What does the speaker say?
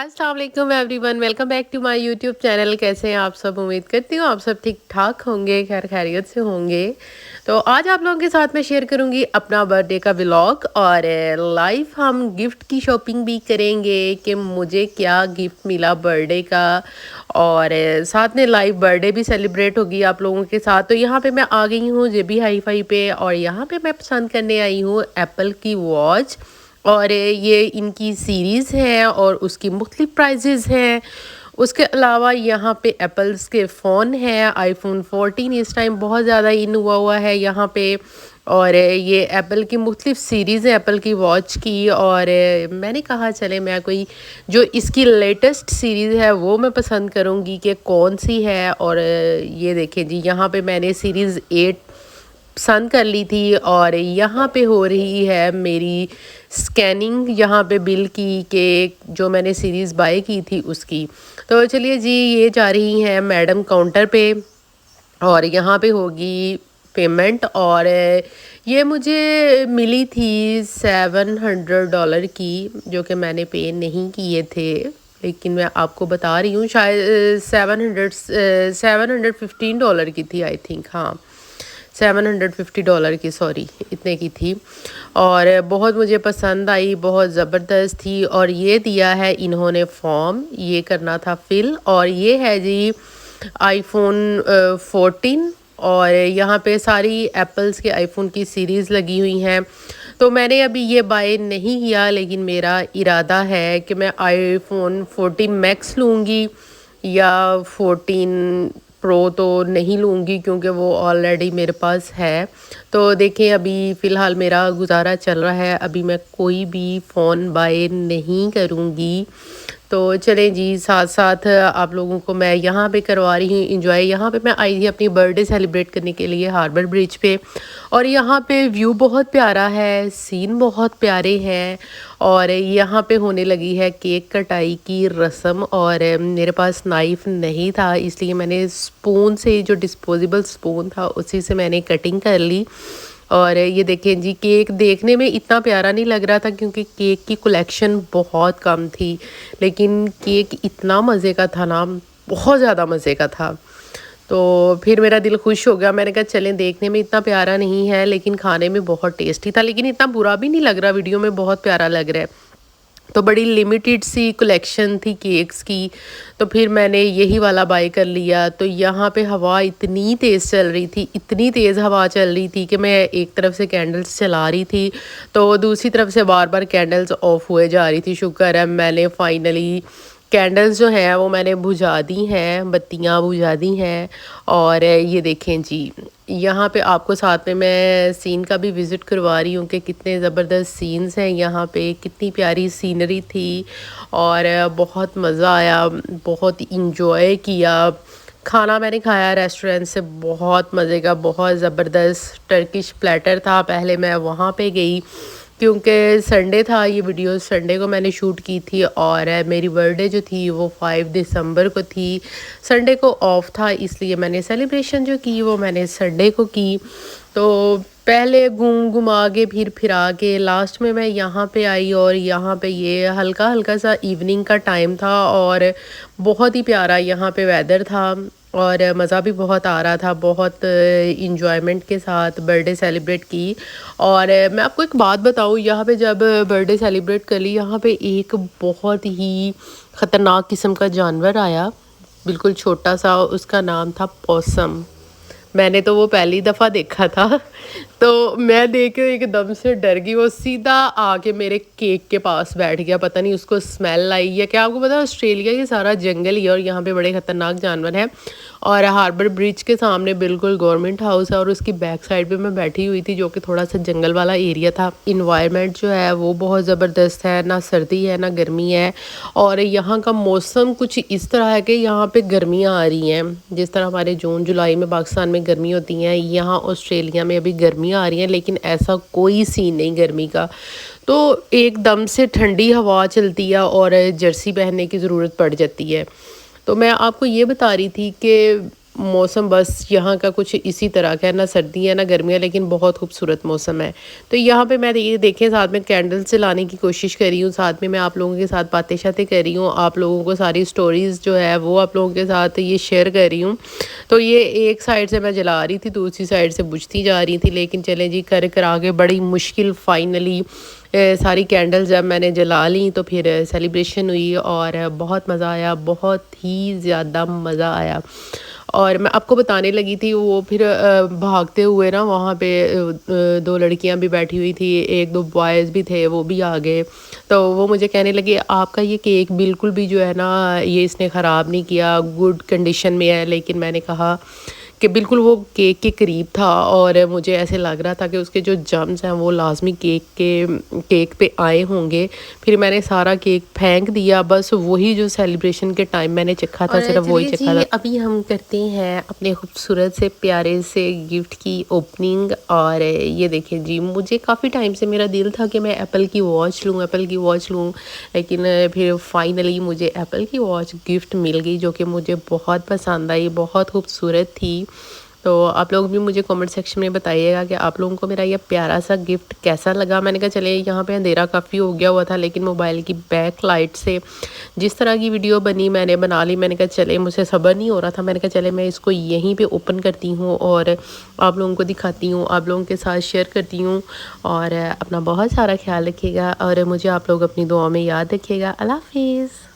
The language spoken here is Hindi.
अस्सलाम वालेकुम everyone, welcome back to my YouTube channel. कैसे हैं आप सब? उम्मीद करती हूँ आप सब ठीक ठाक होंगे, खैर खैरियत से होंगे। तो आज आप लोगों के साथ मैं शेयर करूँगी अपना बर्थडे का व्लॉग और लाइव हम गिफ्ट की शॉपिंग भी करेंगे कि मुझे क्या गिफ्ट मिला बर्थडे का, और साथ में लाइव बर्थडे भी सेलिब्रेट होगी आप लोगों के साथ। तो यहाँ पे मैं आ गई हूँ जेबी हाई फाई पे, और यहाँ पे मैं पसंद करने आई हूँ एप्पल की वॉच। और ये इनकी सीरीज़ है और उसकी मुख्तलिफ प्राइजेज़ हैं। उसके अलावा यहाँ पे एप्पल्स के फ़ोन हैं, आईफोन 14 इस टाइम बहुत ज़्यादा इन हुआ है यहाँ पे। और ये एप्पल की मुख्तलिफ सीरीज़ है एप्पल की वॉच की। और मैंने कहा चले मैं कोई जो इसकी लेटेस्ट सीरीज़ है वो मैं पसंद करूँगी कि कौन सी है। और ये देखें जी, यहाँ पे मैंने सीरीज़ 8 पसंद कर ली थी, और यहाँ पे हो रही है मेरी स्कैनिंग यहाँ पे बिल की कि जो मैंने सीरीज़ बाय की थी उसकी। तो चलिए जी, ये जा रही हैं मैडम काउंटर पे और यहाँ पे होगी पेमेंट। और ये मुझे मिली थी $700 की, जो कि मैंने पे नहीं किए थे, लेकिन मैं आपको बता रही हूँ शायद $715 की थी, आई थिंक। हाँ, $750 की, सॉरी, इतने की थी। और बहुत मुझे पसंद आई, बहुत ज़बरदस्त थी। और ये दिया है इन्होंने फॉर्म, ये करना था फिल। और ये है जी आईफोन 14, और यहाँ पे सारी एप्पल्स के आईफोन की सीरीज़ लगी हुई हैं। तो मैंने अभी ये बाय नहीं किया, लेकिन मेरा इरादा है कि मैं आईफोन 14 मैक्स लूँगी, या 14 प्रो तो नहीं लूँगी क्योंकि वो ऑलरेडी मेरे पास है। तो देखें, अभी फ़िलहाल मेरा गुजारा चल रहा है, अभी मैं कोई भी फ़ोन बाय नहीं करूँगी। तो चलें जी, साथ साथ आप लोगों को मैं यहाँ पे करवा रही हूँ इंजॉय। यहाँ पे मैं आई थी अपनी बर्थडे सेलिब्रेट करने के लिए हार्बर ब्रिज पे, और यहाँ पे व्यू बहुत प्यारा है, सीन बहुत प्यारे हैं। और यहाँ पे होने लगी है केक कटाई की रस्म, और मेरे पास नाइफ़ नहीं था, इसलिए मैंने स्पून से, जो डिस्पोजेबल स्पून था उसी से मैंने कटिंग कर ली। और ये देखें जी, केक देखने में इतना प्यारा नहीं लग रहा था क्योंकि केक की कलेक्शन बहुत कम थी, लेकिन केक इतना मज़े का था ना, बहुत ज़्यादा मज़े का था। तो फिर मेरा दिल खुश हो गया, मैंने कहा चलें, देखने में इतना प्यारा नहीं है लेकिन खाने में बहुत टेस्टी था, लेकिन इतना बुरा भी नहीं लग रहा, वीडियो में बहुत प्यारा लग रहा है। तो बड़ी लिमिटेड सी कलेक्शन थी केक्स की, तो फिर मैंने यही वाला बाय कर लिया। तो यहाँ पे हवा इतनी तेज़ चल रही थी, इतनी तेज़ हवा चल रही थी कि मैं एक तरफ से कैंडल्स चला रही थी तो दूसरी तरफ से बार बार कैंडल्स ऑफ हुए जा रही थी। शुक्र है मैंने फाइनली कैंडल्स जो हैं वो मैंने बुझा दी हैं, बत्तियाँ बुझा दी हैं। और ये देखें जी, यहाँ पे आपको साथ में मैं सीन का भी विज़िट करवा रही हूँ कि कितने ज़बरदस्त सीन्स हैं यहाँ पे, कितनी प्यारी सीनरी थी। और बहुत मज़ा आया, बहुत इंजॉय किया। खाना मैंने खाया रेस्टोरेंट से, बहुत मज़े का, बहुत ज़बरदस्त टर्किश प्लेटर था। पहले मैं वहाँ पे गई क्योंकि संडे था, ये वीडियो संडे को मैंने शूट की थी, और मेरी बर्थडे जो थी वो 5 दिसंबर को थी। संडे को ऑफ था, इसलिए मैंने सेलिब्रेशन जो की वो मैंने संडे को की। तो पहले घूम घुमा के फिर फिरा के लास्ट में मैं यहाँ पे आई, और यहाँ पे ये हल्का हल्का सा इवनिंग का टाइम था, और बहुत ही प्यारा यहाँ पे वेदर था, और मज़ा भी बहुत आ रहा था। बहुत इंजॉयमेंट के साथ बर्थडे सेलिब्रेट की। और मैं आपको एक बात बताऊँ, यहाँ पे जब बर्थडे सेलिब्रेट कर ली, यहाँ पे एक बहुत ही ख़तरनाक किस्म का जानवर आया, बिल्कुल छोटा सा, उसका नाम था पॉसम। मैंने तो वो पहली दफ़ा देखा था तो मैं देख के एकदम से डर गई। वो सीधा आके मेरे केक के पास बैठ गया, पता नहीं उसको स्मेल आई या क्या। आपको पता है ऑस्ट्रेलिया ये सारा जंगल ही है, और यहाँ पे बड़े ख़तरनाक जानवर हैं। और हार्बर ब्रिज के सामने बिल्कुल गवर्नमेंट हाउस है, और उसकी बैक साइड पे मैं बैठी हुई थी, जो कि थोड़ा सा जंगल वाला एरिया था। इन्वायरमेंट जो है वो बहुत ज़बरदस्त है, ना सर्दी है ना गर्मी है। और यहाँ का मौसम कुछ इस तरह है कि यहाँ पे गर्मियाँ आ रही हैं, जिस तरह हमारे जून जुलाई में पाकिस्तान में गर्मी होती हैं, यहाँ ऑस्ट्रेलिया में अभी गर्मियाँ आ रही हैं, लेकिन ऐसा कोई सीन नहीं गर्मी का। तो एकदम से ठंडी हवा चलती है और जर्सी पहनने की ज़रूरत पड़ जाती है। तो मैं आपको ये बता रही थी कि मौसम बस यहाँ का कुछ इसी तरह का है, ना सर्दी है ना गर्मी है, लेकिन बहुत खूबसूरत मौसम है। तो यहाँ पे मैं ये देखें साथ में कैंडल्स जलाने की कोशिश कर रही हूँ, साथ में मैं आप लोगों के साथ बातें-शातें कर रही हूँ, आप लोगों को सारी स्टोरीज़ जो है वो आप लोगों के साथ ये शेयर कर रही हूँ। तो ये एक साइड से मैं जला रही थी, दूसरी साइड से बुझती जा रही थी, लेकिन चलें जी कर कर आगे बड़ी मुश्किल फाइनली सारी कैंडल्स जब मैंने जला ली तो फिर सेलिब्रेशन हुई और बहुत मज़ा आया, बहुत ही ज़्यादा मज़ा आया। और मैं आपको बताने लगी थी वो फिर भागते हुए ना वहाँ पे 2 लड़कियाँ भी बैठी हुई थी, 1-2 बॉयज़ भी थे, वो भी आ गए। तो वो मुझे कहने लगे आपका ये केक बिल्कुल भी जो है ना ये इसने ख़राब नहीं किया, गुड कंडीशन में है। लेकिन मैंने कहा कि बिल्कुल वो केक के करीब था और मुझे ऐसे लग रहा था कि उसके जो जर्म्स हैं वो लाज़मी केक पे आए होंगे। फिर मैंने सारा केक फेंक दिया, बस वही जो सेलिब्रेशन के टाइम मैंने चखा था और सिर्फ वही चलिए चखा जी, था। अभी हम करते हैं अपने खूबसूरत से प्यारे से गिफ्ट की ओपनिंग। और ये देखें जी, मुझे काफ़ी टाइम से मेरा दिल था कि मैं एप्पल की वॉच लूँ, एप्पल की वॉच लूँ, लेकिन फिर फाइनली मुझे एप्पल की वॉच गिफ्ट मिल गई जो कि मुझे बहुत पसंद आई, बहुत खूबसूरत थी। तो आप लोग भी मुझे कमेंट सेक्शन में बताइएगा कि आप लोगों को मेरा ये प्यारा सा गिफ्ट कैसा लगा। मैंने कहा चले यहाँ पे अंधेरा काफ़ी हो गया हुआ था, लेकिन मोबाइल की बैक लाइट से जिस तरह की वीडियो बनी मैंने बना ली। मैंने कहा चले, मुझसे सब्र नहीं हो रहा था, मैंने कहा चले मैं इसको यहीं पे ओपन करती हूँ और आप लोगों को दिखाती हूँ, आप लोगों के साथ शेयर करती हूँ। और अपना बहुत सारा ख्याल रखिएगा और मुझे आप लोग अपनी दुआ में याद रखिएगा। अल्लाह हाफिज़।